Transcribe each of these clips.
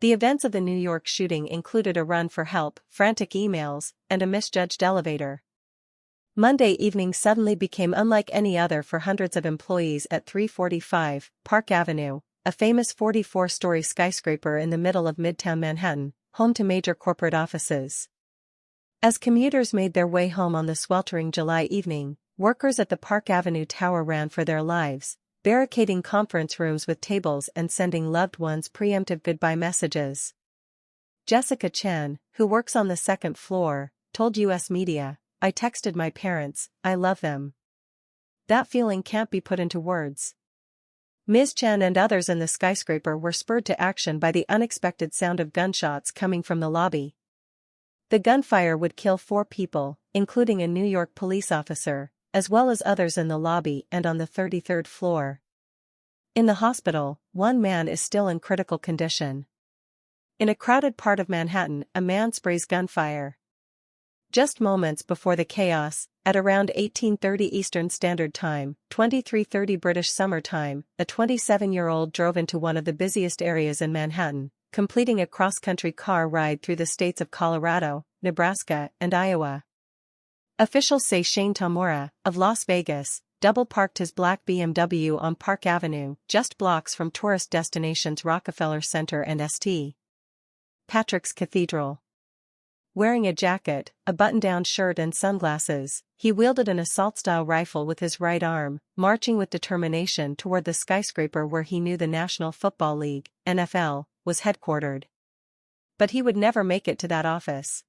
The events of the New York shooting included a run for help, frantic emails, and a misjudged elevator. Monday evening suddenly became unlike any other for hundreds of employees at 345 Park Avenue, a famous 44-story skyscraper in the middle of Midtown Manhattan, home to major corporate offices. As commuters made their way home on the sweltering July evening, workers at the Park Avenue Tower ran for their lives, barricading conference rooms with tables and sending loved ones preemptive goodbye messages. Jessica Chen, who works on the second floor, told U.S. media, "I texted my parents, I love them. That feeling can't be put into words." Ms. Chen and others in the skyscraper were spurred to action by the unexpected sound of gunshots coming from the lobby. The gunfire would kill 4 people, including a New York police officer, as well as others in the lobby and on the 33rd floor. In the hospital, 1 man is still in critical condition. In a crowded part of Manhattan, a man sprays gunfire. Just moments before the chaos, at around 18:30 Eastern Standard Time, 23:30 British Summer Time, a 27-year-old drove into one of the busiest areas in Manhattan, completing a cross-country car ride through the states of Colorado, Nebraska, and Iowa. Officials say Shane Tamura, of Las Vegas, double-parked his black BMW on Park Avenue, just blocks from tourist destinations Rockefeller Center and St. Patrick's Cathedral. Wearing a jacket, a button-down shirt and sunglasses, he wielded an assault-style rifle with his right arm, marching with determination toward the skyscraper where he knew the National Football League, NFL, was headquartered. But he would never make it to that office.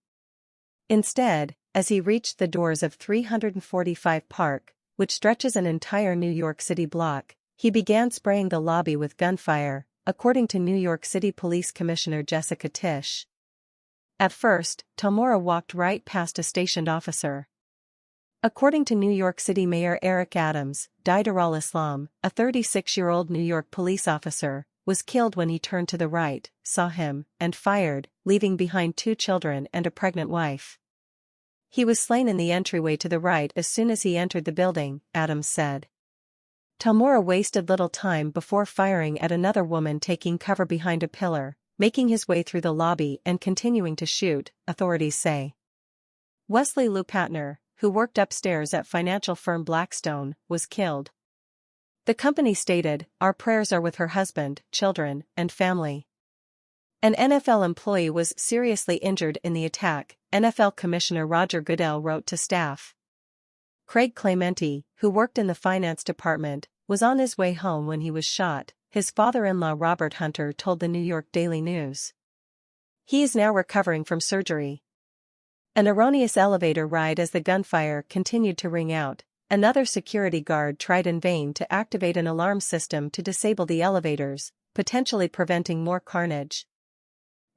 Instead, as he reached the doors of 345 Park, which stretches an entire New York City block, he began spraying the lobby with gunfire, according to New York City Police Commissioner Jessica Tisch. At first, Tamura walked right past a stationed officer. According to New York City Mayor Eric Adams, Dider al-Islam, a 36-year-old New York police officer, was killed when he turned to the right, saw him, and fired, leaving behind 2 children and a pregnant wife. He was slain in the entryway to the right as soon as he entered the building, Adams said. Tamura wasted little time before firing at another woman taking cover behind a pillar, making his way through the lobby and continuing to shoot, authorities say. Wesley Lupatner, who worked upstairs at financial firm Blackstone, was killed. The company stated, "Our prayers are with her husband, children, and family." An NFL employee was seriously injured in the attack, NFL Commissioner Roger Goodell wrote to staff. Craig Clementi, who worked in the finance department, was on his way home when he was shot, his father-in-law Robert Hunter told the New York Daily News. He is now recovering from surgery. An erroneous elevator ride as the gunfire continued to ring out. Another security guard tried in vain to activate an alarm system to disable the elevators, potentially preventing more carnage.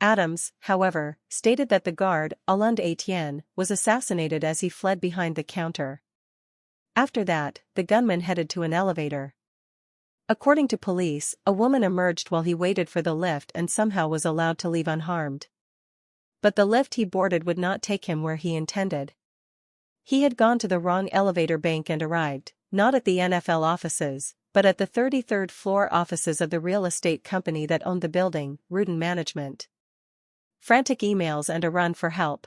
Adams, however, stated that the guard, Alund Etienne, was assassinated as he fled behind the counter. After that, the gunman headed to an elevator. According to police, a woman emerged while he waited for the lift and somehow was allowed to leave unharmed. But the lift he boarded would not take him where he intended. He had gone to the wrong elevator bank and arrived, not at the NFL offices, but at the 33rd floor offices of the real estate company that owned the building, Rudin Management. Frantic emails and a run for help.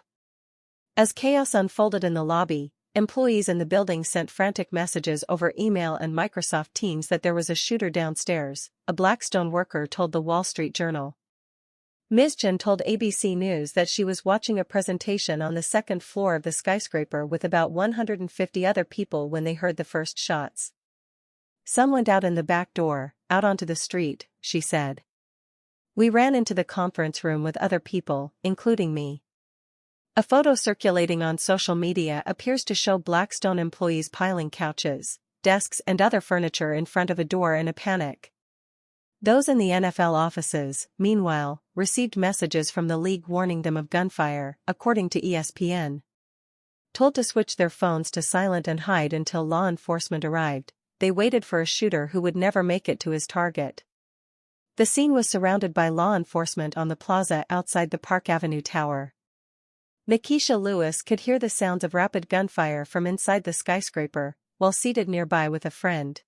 As chaos unfolded in the lobby, employees in the building sent frantic messages over email and Microsoft Teams that there was a shooter downstairs, a Blackstone worker told the Wall Street Journal. Ms. Chen told ABC News that she was watching a presentation on the second floor of the skyscraper with about 150 other people when they heard the first shots. "Some went out in the back door, out onto the street," she said. "We ran into the conference room with other people, including me." A photo circulating on social media appears to show Blackstone employees piling couches, desks and other furniture in front of a door in a panic. Those in the NFL offices, meanwhile, received messages from the league warning them of gunfire, according to ESPN. Told to switch their phones to silent and hide until law enforcement arrived, they waited for a shooter who would never make it to his target. The scene was surrounded by law enforcement on the plaza outside the Park Avenue Tower. Nikisha Lewis could hear the sounds of rapid gunfire from inside the skyscraper, while seated nearby with a friend.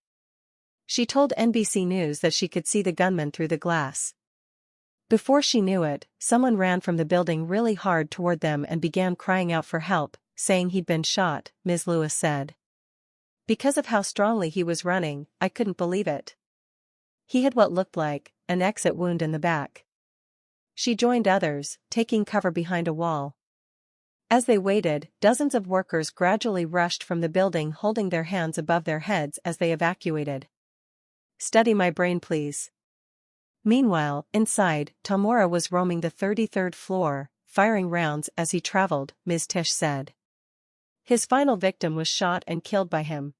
She told NBC News that she could see the gunman through the glass. Before she knew it, someone ran from the building really hard toward them and began crying out for help, saying he'd been shot, Ms. Lewis said. Because of how strongly he was running, I couldn't believe it. He had what looked like an exit wound in the back. She joined others, taking cover behind a wall. As they waited, dozens of workers gradually rushed from the building holding their hands above their heads as they evacuated. Study my brain, please. Meanwhile, inside, Tamura was roaming the 33rd floor, firing rounds as he traveled, Ms. Tish said. His final victim was shot and killed by him.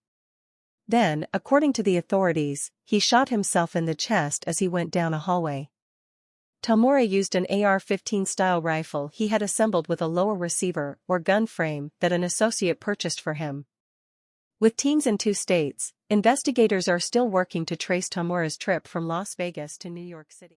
Then, according to the authorities, he shot himself in the chest as he went down a hallway. Tamura used an AR-15 style rifle he had assembled with a lower receiver or gun frame that an associate purchased for him. With teams in 2 states, investigators are still working to trace Tamura's trip from Las Vegas to New York City.